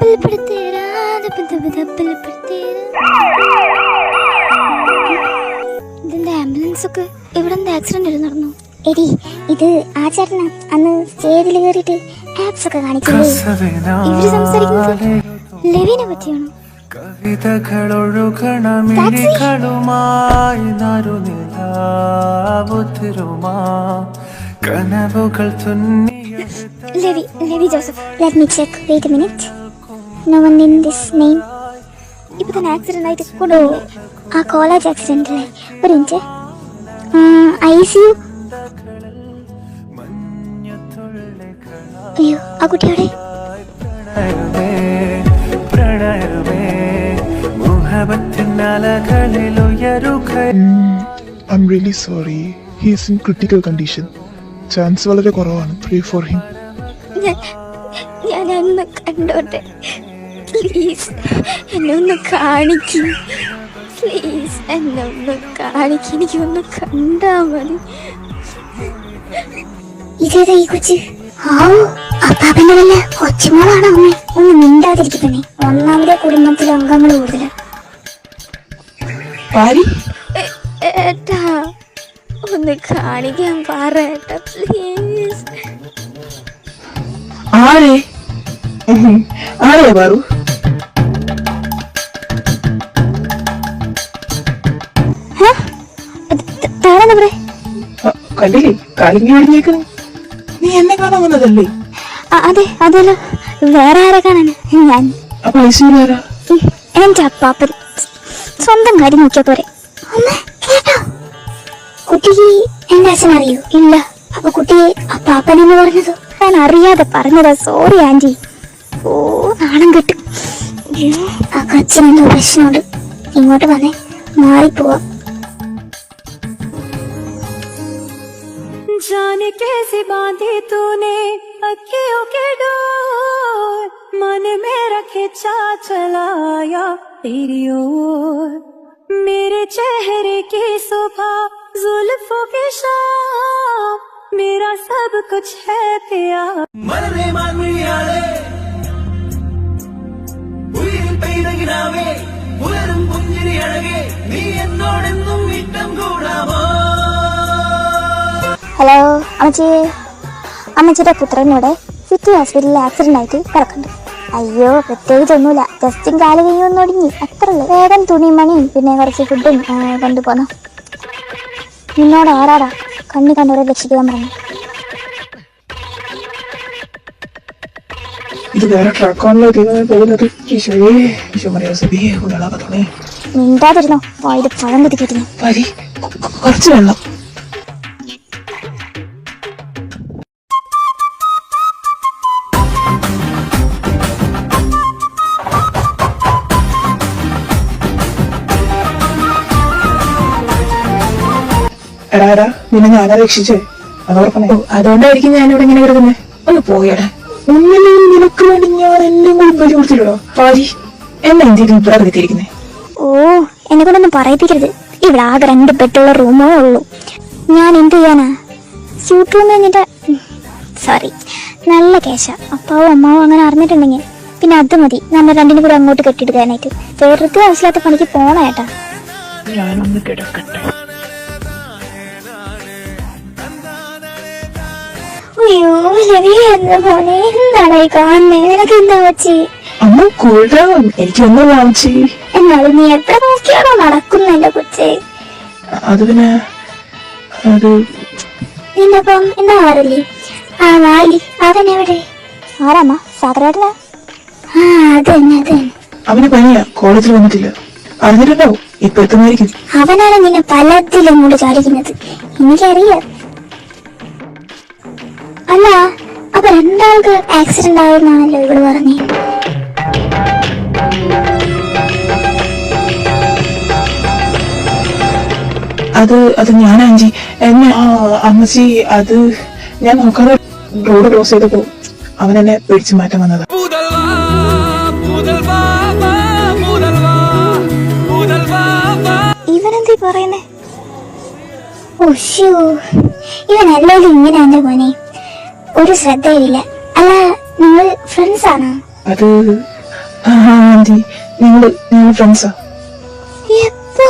ഇതിന്റെ ആംബുലൻസ് ഒക്കെ ഇവിടെ ആക്സിഡന്റ് നടന്നു. എടി ഇത് ആ ചേട്ടനാ അന്ന് സ്റ്റേജിൽ കയറിയിട്ട് ആപ്സ് ഒക്കെ കാണിച്ചില്ലേ? ഇവര് സംസാരിക്കുന്നത് ലെവിനെ പറ്റിയാണോ? Levi Joseph. Let me check. Wait a minute. No one in this name. ഇപ്പൊ തന്നെ ആക്സിഡന്റ് ആയിട്ട് കൊണ്ടുപോകും. ആ കോളേജ് ആക്സിഡന്റ് അല്ലേ? ഒരു മിനിറ്റ്. ICU. അയ്യോ ആ കുട്ടിയോടെ I'm really sorry. He is in critical condition. Chance വളരെ കുറവാണ്. Pray for him. ഞാൻ ഒന്ന് കണ്ടോട്ടെ പ്ലീസ്. എന്നെ ഒന്ന് കാണിക്കും പ്ലീസ്. എന്നെ ഒന്ന് കാണിക്കും. എനിക്കൊന്ന് കണ്ടാ മതി. ഇതേതാ ഈ കൊച്ച്? അപ്പാപ്പന്റെ വല്ല കൊച്ചുമോളാണോ അമ്മേ? ഒന്ന് മിണ്ടാതിരിക്കുന്നേ. ഒന്നാമത്തെ കുടുംബത്തിലെ അംഗങ്ങൾ കൂടുതലാണ്. ഏട്ടാ ഒന്ന് കാണിക്കാൻ പറയട്ടെ പ്ലീസ്. ആരെ പാറു? കണ്ടില്ലേ കാലിങ്ങി ഒടിഞ്ഞേക്കുന്നു. നീ എന്നെ കാണാൻ വന്നതല്ലേ? അതെ അതല്ല, വേറെ ആരെ കാണാൻ? ഞാൻ. അപ്പൊ ഐസിയുലാരാ? എന്റെ അപ്പാപ്പൻ. സ്വന്തം കാര്യം നോക്കിയാ പോരെ. കുട്ടിക്ക് എന്റെ അച്ഛൻ അറിയൂ? ഇല്ല. അപ്പൊ കുട്ടി അപ്പാപ്പനെന്ന് പറഞ്ഞത്? ഞാൻ അറിയാതെ പറഞ്ഞതാ. Sorry aunty. ഓ നാണം കെട്ട്. ആ കൊച്ചിനെന്തോ പ്രശ്നമുണ്ട്. ഇങ്ങോട്ട് വന്നേ, മാറിപ്പോവാ. जाने कैसे बांधी तूने अखियों के डोर, मन में रखे चा चलाया तेरी ओर, मेरे चेहरे की सुबह जुल्फों की शाम, मेरा सब कुछ है प्यार. മലരെ മാൻമിഴിയാളെ ഉയിരിൽ പെയ്തകിനാവേ ഉലരും പുഞ്ചിരി അഴകേ നീ എന്നോടെന്നും ഇട്ടം കൂടാമോ? ഹലോ അമ്മച്ചി. അമ്മച്ചിയുടെ പുത്രനോടെ സിറ്റി ഹോസ്പിറ്റലിൽ ആക്സിഡന്റ് ആയിട്ട് കിടക്കുന്നുണ്ട്. അയ്യോ പ്രത്യേകിച്ചൊന്നുമില്ല, ജസ്റ്റും കാല് കയ്യൊന്നും ഒടുങ്ങി അത്രയുള്ളൂ. വേഗം തുണിയും മണിയും പിന്നെ കുറച്ച് ഫുഡും കൊണ്ടുപോന്നു. നിന്നോട് ആരാടാ കണ്ണി കണ്ടവരെ രക്ഷിക്കാൻ പറഞ്ഞു? ഇത് വേറെ ട്രക്കാണല്ലോ പോകുന്നത്. മിണ്ടാതിരുന്നോ, വായിൽ പഴം കുതിക്കിയിരുന്നു. കുറച്ച് വെള്ളം. എടാ നിന്നെ ഞാനാ രക്ഷിച്ചേ, അതോർക്കണേ. അതുകൊണ്ടായിരിക്കും ഞാനിവിടെ ഇങ്ങനെ കിടക്കുന്നേ. ഒന്ന് പോയടാ. ഒന്നിനും നിനക്ക് വേണ്ടി ഞാൻ എന്നെ കൂടി ബലി കൊടുത്തില്ലടോ. പാരി എന്നെ എന്തിനും ഇവിടെ കരുതിയിരിക്കുന്നേ? ഓ എന്നെ കൊണ്ടൊന്നും പറയിപ്പിക്കരുത്. ഇവിടെ ആകെ 2 ബെഡുള്ള റൂമേ ഉള്ളൂ. ഞാൻ എന്ത് ചെയ്യാനാ? സ്യൂട്ട് റൂം എന്നിട്ട് സോറി നല്ല കേശ. അപ്പാവും അമ്മാവും അങ്ങനെ അറിഞ്ഞിട്ടുണ്ടെങ്കിൽ പിന്നെ അത് മതി നമ്മൾ രണ്ടിനും കൂടെ അങ്ങോട്ട് കെട്ടിയെടുക്കാനായിട്ട്. വെറുതെ ആവശ്യമില്ലാത്ത പണിക്ക് പോണേട്ടാ. ഞാനൊന്ന് കിടക്കട്ടെ. അയ്യോ മോനെ, എന്താണ് ഈ കാണുന്നേ? നിനക്ക് എന്താ പറ്റി? അമ്മ കൂടാവും. എനിക്കൊന്നും വാങ്ങിച്ചു. എന്നാലും നീ എത്ര നോക്കിയാണോ നടക്കുന്ന എന്റെ കൊച്ചേ? അത് പിന്നെ അത് നിന്നപ്പം എന്താ മാറില്ലേ? ആ വാലി അവനെവിടെ? ആരാമ്മ? സാഗരേട്ടനാ? ആ അതന്നെ. അവന് പനിയാ, കോളേജിൽ വന്നിട്ടില്ല. അറിഞ്ഞിട്ടുണ്ടാവും, ഇപ്പൊ എത്തുമായിരിക്കും. അവനാണ് നിന്നെ പലതിലും ഇങ്ങോട്ട് ചാടിക്കുന്നത്, എനിക്കറിയാം. അല്ല അപ്പൊ 2 ആൾക്ക് ആക്സിഡന്റ് ആയെന്നാണല്ലോ ഇവള് പറഞ്ഞേ. അത് ഞാൻ ആൻജി എന്നെ അമ്മച്ചി അത് ഞാൻ നോക്കാതെ റോഡ് ക്രോസ് ചെയ്തപ്പോ അവൻ എന്നെ പിടിച്ചു മാറ്റാൻ വന്നതാ. ഇവനെന്തീ പറയുന്നേ? ഇവനല്ലേലും ഇങ്ങനെ എന്റെ മോനെ, ഒരു ശ്രദ്ധയില്ല. അല്ല നിങ്ങൾ ഫ്രണ്ട്സ് ആണോ? അത് ആന്റി, നിങ്ങൾ ഫ്രണ്ട്സാ? എപ്പോ?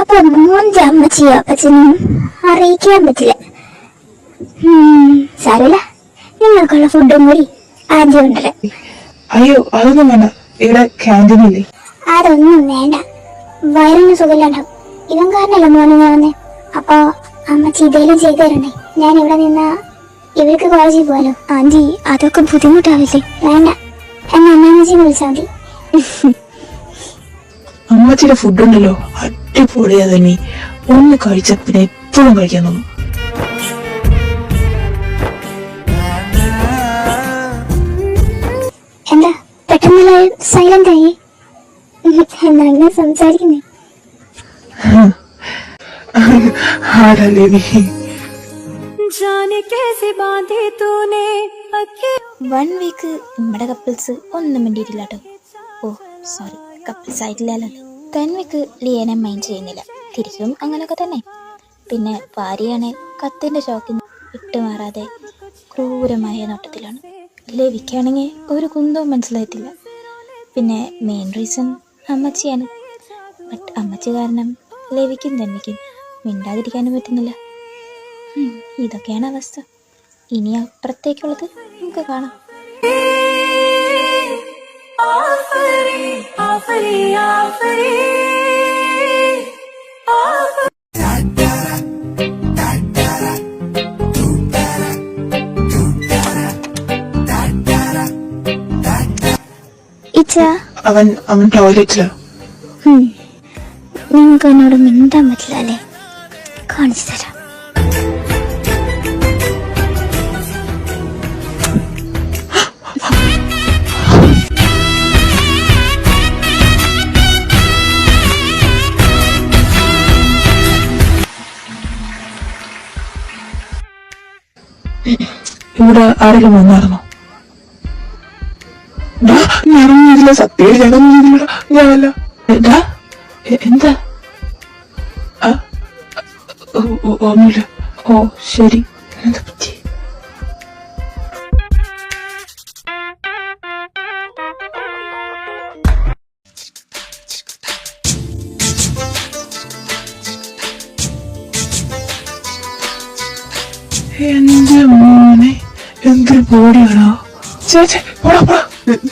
അപ്പൊ മോന്റെ അമ്മച്ചിയോ അപ്പച്ചനും അറിയിക്കാൻ പറ്റില്ല. സാരമില്ല, നിങ്ങൾക്കുള്ള ഫുഡും കൂടി ആദ്യം കൊണ്ടുവരാം. അയ്യോ, അതൊന്നും വേണ്ട. ഇവിടെ ക്യാൻറ്റീൻ ഇല്ലേ? അതൊന്നും വേണ്ട, വയറിന് സുഖമില്ലാണ്ടാവും. ഇവൻ കാരണല്ലോ മോനെ ഞാൻ വന്നേ. അപ്പൊ അമ്മച്ചി ഇതേലും ചെയ്തു തരണേ. ഞാൻ ഇവിടെ നിന്നാ ഇവർക്ക് കോളേജിൽ പോവാലോ. ആന്റി അതൊക്കെ ബുദ്ധിമുട്ടാവില്ലേ? വേണ്ട, എന്നാ അമ്മച്ചിനെ വിളിച്ചാൽ മതി. അമ്മച്ചിയുടെ ഫുഡ് ഉണ്ടല്ലോ, അടിപൊളിയാ തന്നെ. ഒന്ന് കഴിച്ച പിന്നെ എപ്പോഴും കഴിക്കാൻ തോന്നും. എന്താ പെട്ടെന്ന് സൈലന്റ് ആയി? എന്താ അങ്ങനെ സംസാരിക്കുന്നേ? ആരാ ലേവി? जाने कैसे बांधे तूने अखियों 1 വീക്ക് നമ്മുടെ കപ്പിൾസ് ഒന്നും മിണ്ടിയിട്ടില്ല കേട്ടോ. ഓ സോറി, കപ്പിൾസ് ആയിട്ടില്ലല്ലോ. 10 വീക്ക് ലിയനെ മൈൻഡ് ചെയ്യുന്നില്ല. തിരിച്ചും അങ്ങനെയൊക്കെ തന്നെ. പിന്നെ ഭാര്യയാണ് കത്തിന്റെ ഷോക്കിൽ വിട്ടുമാറാതെ ക്രൂരമായ നോട്ടത്തിലാണ്. ലെവിക്കാണെങ്കിൽ ഒരു കുന്തവും മനസ്സിലായിട്ടില്ല. പിന്നെ മെയിൻ റീസൺ അമ്മച്ചിയാണ്. ബട്ട് അമ്മച്ചി കാരണം ലെവിക്കും തമ്മിക്കും മിണ്ടാതിരിക്കാനും പറ്റുന്നില്ല. ഇതൊക്കെയാണ് അവസ്ഥ. ഇനി അപ്പുറത്തേക്കുള്ളത് നമുക്ക് കാണാം. आफरी आफरी आफरी ഇച്ച അവൻ ടോയ്ലറ്റിലാ. നിങ്ങൾക്ക് എന്നോട് മിണ്ടാൻ പറ്റില്ല അല്ലേ? കാണിച്ചു തരാം. ഇവിടെ ആരെങ്കിലും വന്നായിരുന്നോ? ഞാനൊന്നും ചെയ്തില്ല, സത്യം ഞാനൊന്നും ചെയ്തില്ല. ഞാനല്ല. എന്താ? ഒന്നുമില്ല. ഓ ശരി. എന്താ പറ്റി? എന്റെ മോനെ, എന്തൊരു ബോഡിയാണോ? ചേച്ചേ പോടാ പോടാ,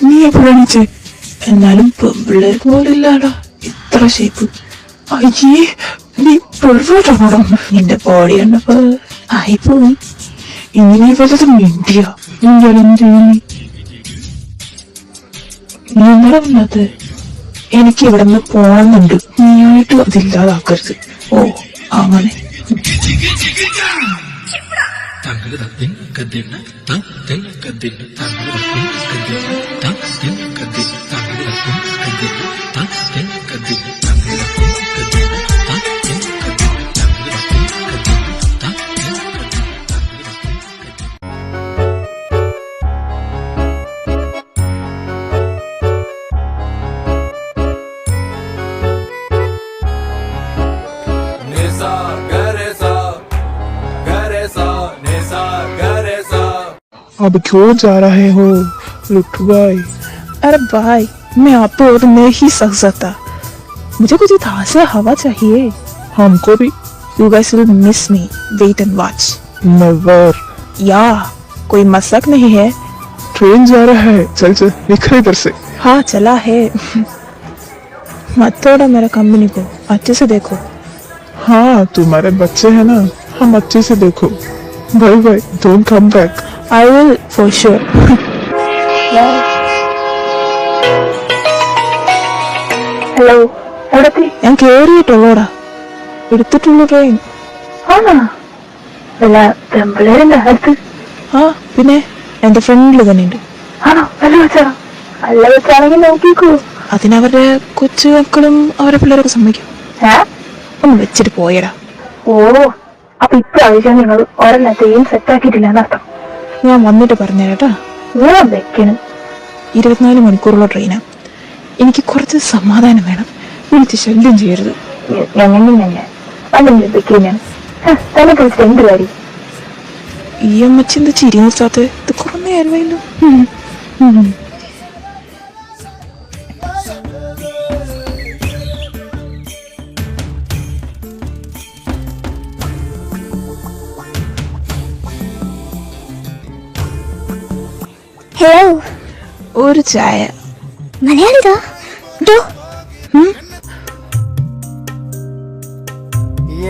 നീ എപ്പോഴാണീച്ചേ? എന്നാലും പെമ്പിള്ളേർ പോലില്ലാടാ ഇത്ര ഷേപ്പ്. അയ്യേ, നീ പെർഫെക്റ്റാണോടാ. നിന്റെ ബോഡി കണ്ടപ്പോ ആയിപ്പോയി. ഇങ്ങനെ വല്ലത് മിണ്ടിയ എന്ത് ചെയ്യും? നീ എന്താ വന്നത്? എനിക്ക് ഇവിടെ നിന്ന് പോണമെന്നുണ്ട്. നീയായിട്ട് അതില്ലാതാക്കരുത്. ഓ അങ്ങനെ. अब क्यों जा रहे हो लुट्टू भाई? अरे भाई, मैं आपको और नहीं सक सकता. मुझे कुछ ताज़ा हवा चाहिए. हमको भी. You guys will miss me. Wait and watch. Never. या कोई मसलक नहीं है. ट्रेन जा रहा है, चल चल निकल इधर से. हाँ चला है. मत तोड़ो मेरा कंपनी को, अच्छे से देखो. हाँ तुम्हारे बच्चे हैं ना, हम अच्छे से देखो. Bye bye, don't come back. I will for sure. Hello, എവിടെത്തി? ഞാൻ കേറിയിട്ടുള്ളൂടാ. എടുത്തിട്ടുള്ളൂ ട്രെയിൻ. ആണോ? വല്ല പെമ്പിള്ളേരുണ്ടോ അടുത്ത്? ആ പിന്നെ എന്റെ ഫ്രണ്ടില് തന്നെ ഉണ്ട്. ആണോ? വല്ല വെച്ചാ? അല്ല വെച്ചാണെങ്കിൽ നോക്കിക്കോ. അതിനവരുടെ കൊച്ചു മക്കളും അവരുടെ പിള്ളേരൊക്കെ സമ്മതിക്കും. ഒന്ന് വെച്ചിട്ട് പോയടാ. ഓ, അപ്പൊ ഇപ്രാവശ്യം നിങ്ങൾ ഒരെണ്ണത്തെയും സെറ്റാക്കിയിട്ടില്ല എന്നർത്ഥം. ഞാൻ വന്നിട്ട് പറഞ്ഞേട്ടാ. ഞാൻ വെക്കണം. 24 മണിക്കൂറുള്ള ട്രെയിനാണ്. എനിക്ക് കുറച്ച് സമാധാനം വേണം. വിളിച്ച് ശല്യം ചെയ്യരുത്. ഈ അമ്മച്ചി എന്താ ചിരി നിർത്താത്ത? ഇത് കുറേ നേരമായല്ലോ. ഹലോ, ഒരു ചായ. മലയാളിതാ ഡോ.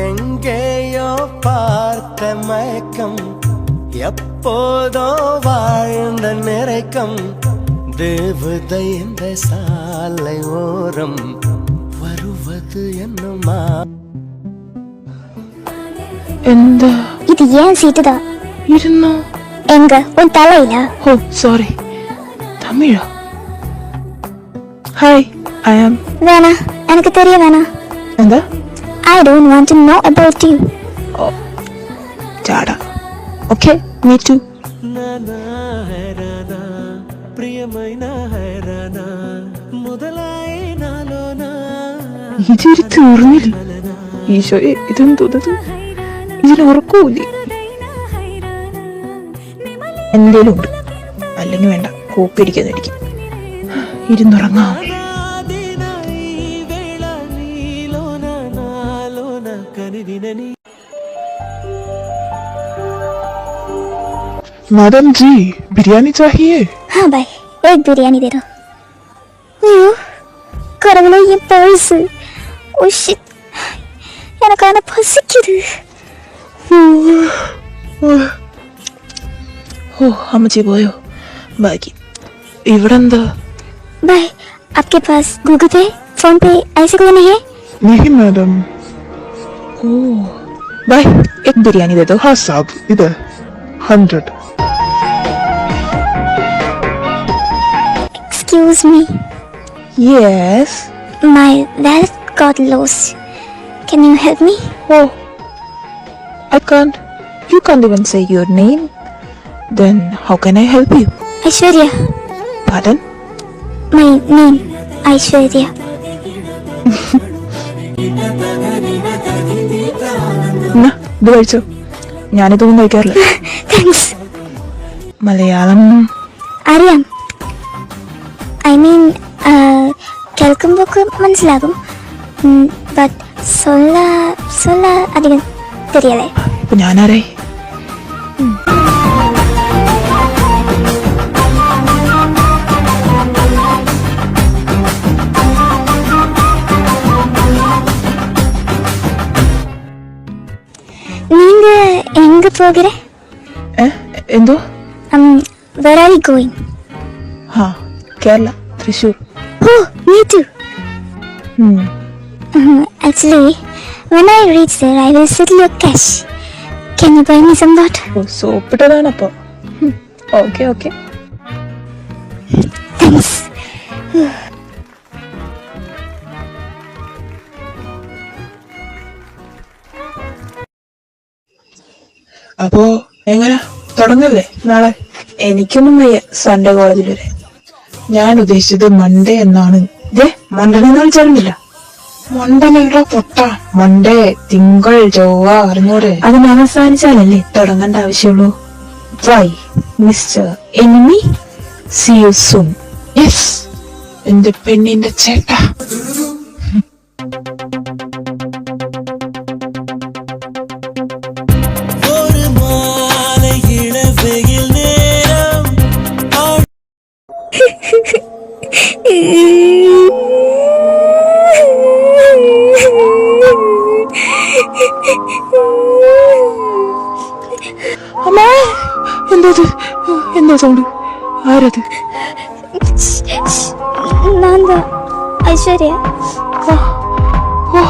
எங்கேயோ பார்த்த மயக்கம் எப்போதோ வாழ்ந்த நிறைக்கம் தேவதை என்ற சாலை ஓரம் வருவது என்னுமா എന്താ இது ஏன் சீட்டு தான்? ഇരുന്നോ? எங்க உன் தலையில? Oh sorry. തമിഴോ? Hi, I am. வேணா, எனக்கு தெரிய வேணா. എന്താ? I don't want to know about you. ചാട. Okay, me too. ప్రియమైన హైరానా మొదలై నాలోనా ഇതൊരു തീർന്നില്ല. ഈശോയെ, ഇതെന്തോന്നത്? ഇതിന് ഉറക്കൂലേ? എന്തേലും ഉണ്ട്, അല്ലെങ്കിൽ വേണ്ട, കോപ്പി അടിക്കാതിരിക്കും. ഇരുന്നുറങ്ങാം. मैडम जी, बिरयानी चाहिए? हाँ भाई, एक बिरयानी दे दो. ஐயோ கடவுளே, என் பர்ஸ். ஓ ஷிட், எனக்கான பசிக்குது. ഓ, അമ്മച്ചി പോയോ? ബാക്കി ഇവിടെ എന്താ? भाई, आपके पास गूगल पे, फोन पे ऐसे कोई नहीं है? नहीं madam. Oh bye, egg biryani ദേ ദോ. हाँ साहब, इधर 100. Excuse me, yes. my wallet got lost. Can you help me? Oh, I can't. You can't even say your name. Then how can I help you? Aishwarya. Pardon? My name, Aishwarya. എന്നാ ഇത് കഴിച്ചോ. ഞാനിതൊന്നും കഴിക്കാറില്ല. Thanks. Malayalam അറിയാം. I mean കേൾക്കുമ്പോഴൊക്കെ മനസ്സിലാകും. But സൊല്ല അധികം തെരിയല്ലേ. ഇപ്പൊ ഞാനാരായി? நீங்க எங்க போகிற? എന്തോ? Where are you going? ഹാ, Kerala, Thrissur. Oh, me too. Actually, when I reach there, I will settle your cash. Can you buy me some water? Oh, സോപ്പിട്ടതാണപ്പോ. Okay okay. Thanks. അപ്പോ എങ്ങനെ തുടങ്ങല്ലേ നാളെ? എനിക്കൊന്നും വയ്യ സൺഡേ കോളേജിൽ വരെ. ഞാൻ ഉദ്ദേശിച്ചത് മൺഡേ എന്നാണ്. ഇതേ മണ്ടനെന്ന് വിളിച്ചാലുമില്ല. മണ്ടനല്ല പൊട്ട. മൺഡേ, തിങ്കൾ, ചൊവ്വ അറിഞ്ഞൂടെ? അതിന് അവസാനിച്ചാലല്ലേ തുടങ്ങേണ്ട ആവശ്യമുള്ളൂ. Bye mister enemy, see you soon. Yes, എന്റെ പെണ്ണിന്റെ ചേട്ടാ. ஒரு மாலை இளவெயில் நேரம் അമ്മ, എന്താ സൗണ്ട്? ആരത്? நான் தான் ஐஸ்வர்யா. ഓ,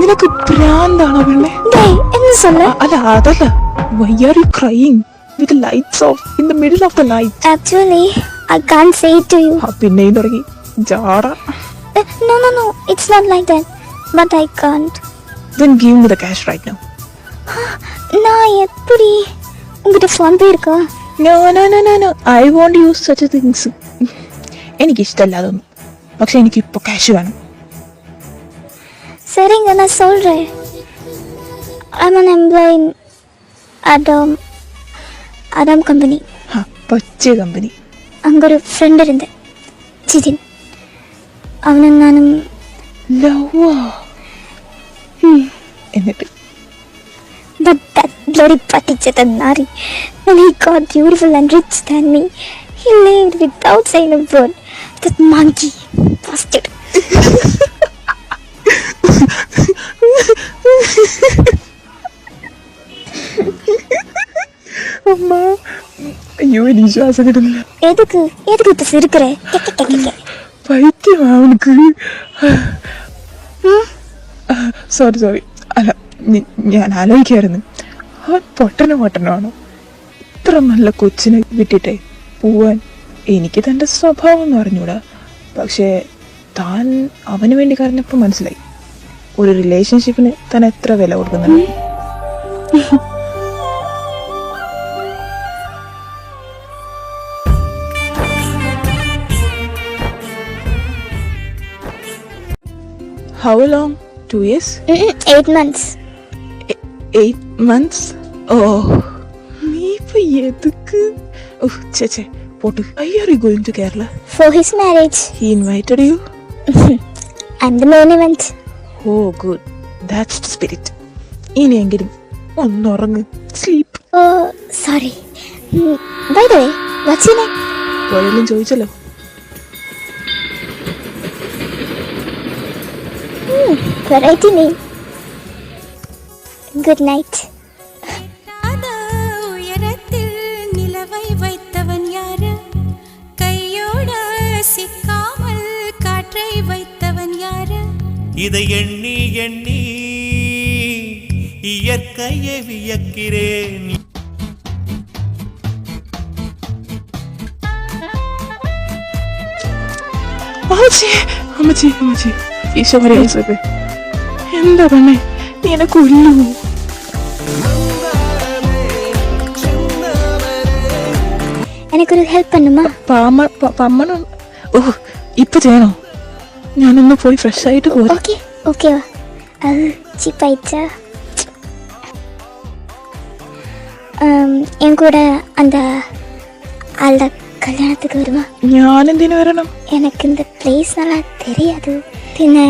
നിനക്ക് ഭ്രാന്താണോ പെണ്ണെ? டேய், என்ன சொல்ல? അല്ല അതല്ല. Why are you crying with the lights off in the middle of the night? Actually, I can't say it to you. പിന്നെയും തുടങ്ങി ജാട. No, it's not like that. But I can't. Then give me the cash right now. நான் எப்படி? உங்ககிட்ட phone பே இருக்கா? No, I won't use such a things. എനിക്കിഷ്ടമല്ല അതൊന്നും. പക്ഷെ എനിക്കിപ്പോൾ ക്യാഷ് വേണം. சரிங்க, நான் சொல்கிறேன். I'm an employee in Adam company. ആ പച്ച കമ്പനി. അങ്കൊരു ഫ്രണ്ട് ഇരുന്ന് ജിതിൻ, അവനും ഞാനും ലവ്വാ. എന്നിട്ട് but that bloody patichata nari, when he got beautiful and rich than me, he lived without saying a word. That monkey bastard. അമ്മ, അയ്യോ എനിക്ക് ശ്വാസം കിട്ടുന്നില്ല. எதுக்கு இப்ப சிரிக்கிற? പൈത്യമാ അവനക്ക്. സോറി അല്ല, ഞാൻ ആലോചിക്കായിരുന്നു, അവൻ പൊട്ടനാണോ? ഇത്ര നല്ല കൊച്ചിനെ വിട്ടിട്ടേ പോവാൻ. എനിക്ക് തൻ്റെ സ്വഭാവം എന്ന് അറിഞ്ഞൂടാ. പക്ഷേ താൻ അവന് വേണ്ടി കരഞ്ഞപ്പോൾ മനസ്സിലായി ഒരു റിലേഷൻഷിപ്പിന് താൻ എത്ര വില കൊടുക്കുന്നുണ്ട്. How long? 2 years? 8 months. 8 months? Oh, നീ ഇപ്പൊ എതുക്ക്? ചേ pot. Why are you going to Kerala? For his marriage. He invited you? I'm the main event. Oh, good. That's the spirit. ഇനിയെങ്കിലും ഒന്നുറങ്ങ്. Sleep. Oh, sorry. By the way, what's your name? പോയാലും ചോദിച്ചല്ലോ. Variety name. Good night. உயரத்தில் நிலவை வைத்தவன் யாரு? கையோட சிக்காமல் காற்றை வைத்தவன் யாரு? இதை எண்ணி எண்ணி இயற்கையை வியக்கிறேன். അമ്മച്ചി ഈശോമരേസൊക്കെ എന്താ പെണ്ണേ, നീ എന്നെ കൊല്ലൂ. എനിക്കൊരു ഹെൽപ്പ് പണ്ണുമാ? പമ്മണോ? ഓ, ഇപ്പൊ ചെയ്യണോ? ഞാനൊന്ന് പോയി ഫ്രഷ് ആയിട്ട് പോരാ. ഓക്കെ വാ. അത് ചീപ്പായിച്ചാ. என் கூட அந்த ஆளோட கல்யாணத்துக்கு வருமா? ഞാനെന്തിനു വരണം? எனக்கு இந்த பிளேஸ் நல்லா தெரியாது, പിന്നെ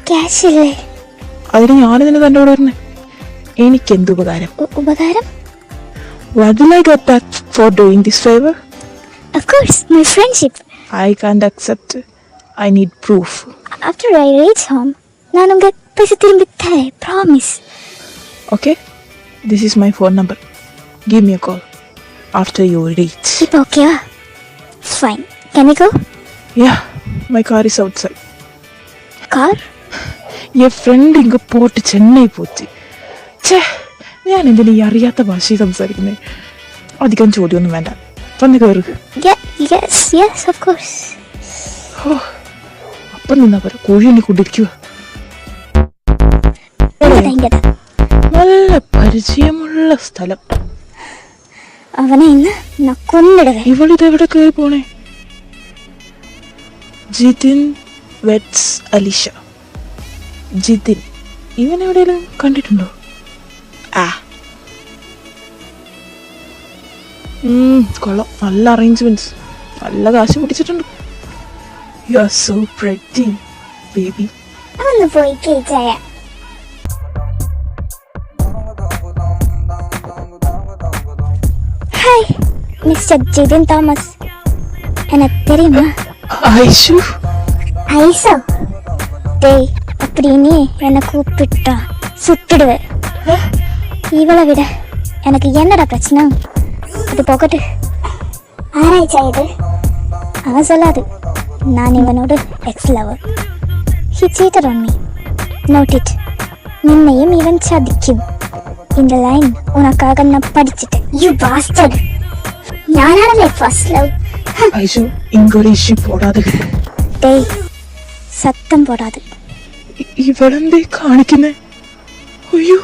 ക്യാഷ് ഇല്ലേ. അതിന് ഞാനെന്തിനു തൻ്റെ കൂടെ വരണേ? എനിക്കെന്ത് ഉപകാരം? ഉപകാരം? What will I get back for doing this favor? Of course, my friendship. I can't accept. I need proof. After I reach home, நான் உங்க பைசா திரும்பி தரேன், promise. Okay, this is my phone number. Give me a call after you reach. இப்போ ஓகேவா? Fine. Can we go? Yeah, my car is outside. Car? N friend இங்கே போட்டு சென்னை போச்சு. ഛേ, ഞാൻ എന്തിനാ ഈ അറിയാത്ത ഭാഷയിൽ സംസാരിക്കുന്നത്? അധികം ചോദ്യമൊന്നും വേണ്ട, വന്ന് കയറുക. Yes, of course. ഓ, അപ്പം നിന്നാ പോരാ, കോഴി എന്നെ കൊണ്ടിരിക്കുക. ഇങ്ങടാ. നല്ല പരിചയമുള്ള സ്ഥലം. അവനെ ഇന്ന് ഞാൻ കൊന്നിടുവേ. ഇവളിതെവിടെ കയറി പോണേ? ജിതിൻ വെറ്റ്സ് അലിഷ. ജിതിൻ, ഇവൻ എവിടെയെങ്കിലും കണ്ടിട്ടുണ്ടോ? കൊള്ളാം, നല്ല അറേഞ്ച്മെന്റ്സ്, നല്ല കാശ് പിടിച്ചിട്ടുണ്ട്. You are so pretty baby. ഒന്ന് പോയി കേച്ചായ. ഹായ് മിസ്റ്റർ ജിതിൻ തോമസ്, എന്നെ தெரியுமா? ஐஷு. ஐசோ? டேய், அப்படி நீ என்னை கூப்பிட்டா சுட்டுடுவேன். இவளை விட எனக்கு என்னடா பிரச்சனை? அது போகட்டு. ஆராய்ச்சா இது? அவன் சொல்லாது, நான் இவனோட X lower. He cheated on me. Note it. നിന്നെയും ഇവൻ ചതിക്കും. இந்த லைன் உனக்காக நான் படிச்சிட்டேன். You bastard. ഞാനാണല്ലേ ഫസ്റ്റ് ലവ്. ஐஷு, இங்க ஒரு இஷ்யூ போடாது. டேய், சத்தம் போடாது. ഇവളെന്തേ കാണിക്കുന്നേ? അയ്യോ,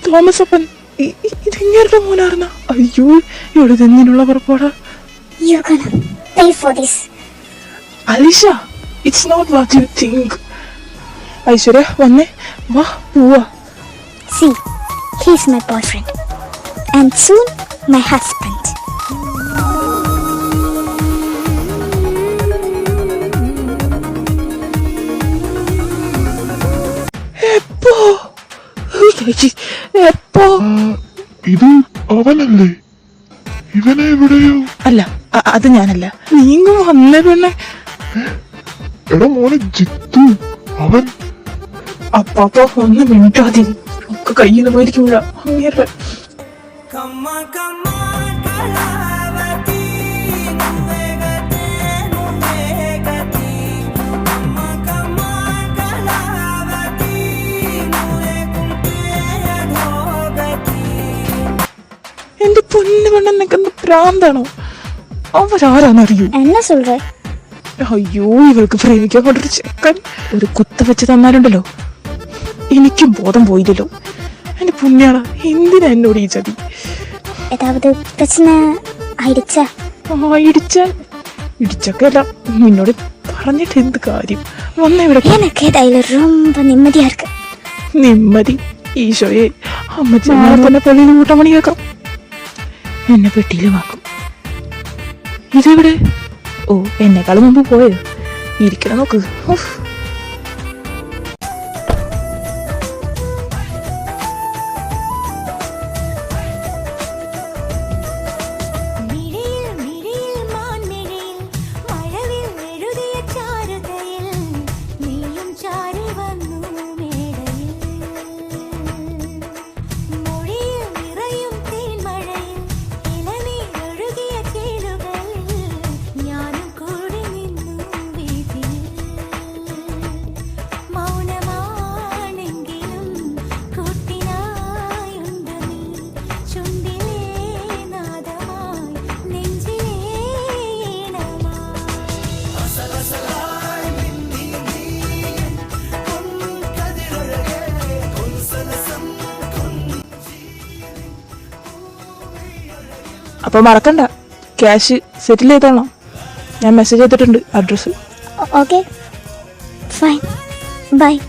തോമസ് അപ്പൻ ഇതെങ്ങേരുടെ മോനായിരുന്ന? അയ്യോ, ഇവിടെ എന്തിനുള്ള പുറപ്പാടാ? You gonna pay for this. Alisha, it's not what you think. Aishwarya വന്നേ, വാ പോവാ. See, he's my boyfriend. And soon, my husband. എപ്പോ എപ്പോ? ഇത് അവനല്ലേ? ഇവനെ എവിടെയോ? അല്ല, അത് ഞാനല്ല. നീങ്ങും വന്നേ പെണ്ണെ. എടാ മോനെ ജിത്തു, അവൻ അപ്പാപ്പ ഒന്ന് മിണ്ടാതി, ഒക്കെ കയ്യിൽ നിന്ന് പോയിരിക്കുമ്പോഴാ അങ്ങേരുടെ. ಕಮ್ಮ ಕಮ್ಮ ಕಲಾವತಿ ನುವೆಗತೆ ನುವೆಗತಿ ಕಮ್ಮ ಕಮ್ಮ ಕಲಾವತಿ ನುವೆ ಕುಂಟೆಯಧೋಗತಿ. എന്റെ പൊന്നു പെണ്ണെന്നൊക്കെ എന്ത് പ്രാന്താണോ? അവരാരാന്നറിയൂ? என்ன சொல்ற? അയ്യോ, ഇവൾക്ക് പ്രേമിക്കാൻ കൊണ്ടൊരു ചെക്കൻ ഒരു കുത്ത വെച്ച് തന്നാലുണ്ടല്ലോ, എനിക്കും ബോധം പോയില്ലല്ലോ. എന്റെ പുണ്യാള, എന്തിനാ എന്നോട് ഈ ചതി? ஏதாவது பிரச்சனை ஆயிடுச்சா? ഇടിച്ചൊക്കെ അല്ല, നിന്നോട് പറഞ്ഞിട്ട് എന്ത് കാര്യം? വന്ന ഇവിടെ எனக்கு இதில் ரொம்ப நிம்மதியா இருக்கு. നിമ്മതി. ഈശോയെ, അമ്മച്ചി നാളെ തന്നെ പള്ളിയിൽ കൂട്ടമണി കേൾക്കാം. എന്നെ പെട്ടിയിലുമാക്കും. ഇതെവിടെ? ഓ, എന്നെക്കാളും മുമ്പ് പോയോ? ഇരിക്കണം നോക്ക്. ഉഫ്. മിഴിയിൽ മിഴിയിൽ മാൻമിഴിയിൽ മഴവിൽ എഴുതിയ ചാരുതയിൽ നീയും ചാരി വന്നു മേടയിൽ. മൊഴിയിൽ നിറയും തേൻമഴയിൽ ഇളനീരൊഴുകിയ ചേലുകളിൽ ഞാനും കൂടി നിന്നു വീതിയിൽ. മൗനമാണെങ്കിലും കൂട്ടിനായുണ്ട് നീ, ചുണ്ടിലേ നാദമായി നെഞ്ചിലേ ഈണമായി. അപ്പൊ മറക്കണ്ട, ക്യാഷ് സെറ്റിൽ ചെയ്തോളാം. ഞാൻ മെസ്സേജ് ചെയ്തിട്ടുണ്ട് അഡ്രസ്സ്. Okay, fine. Bye.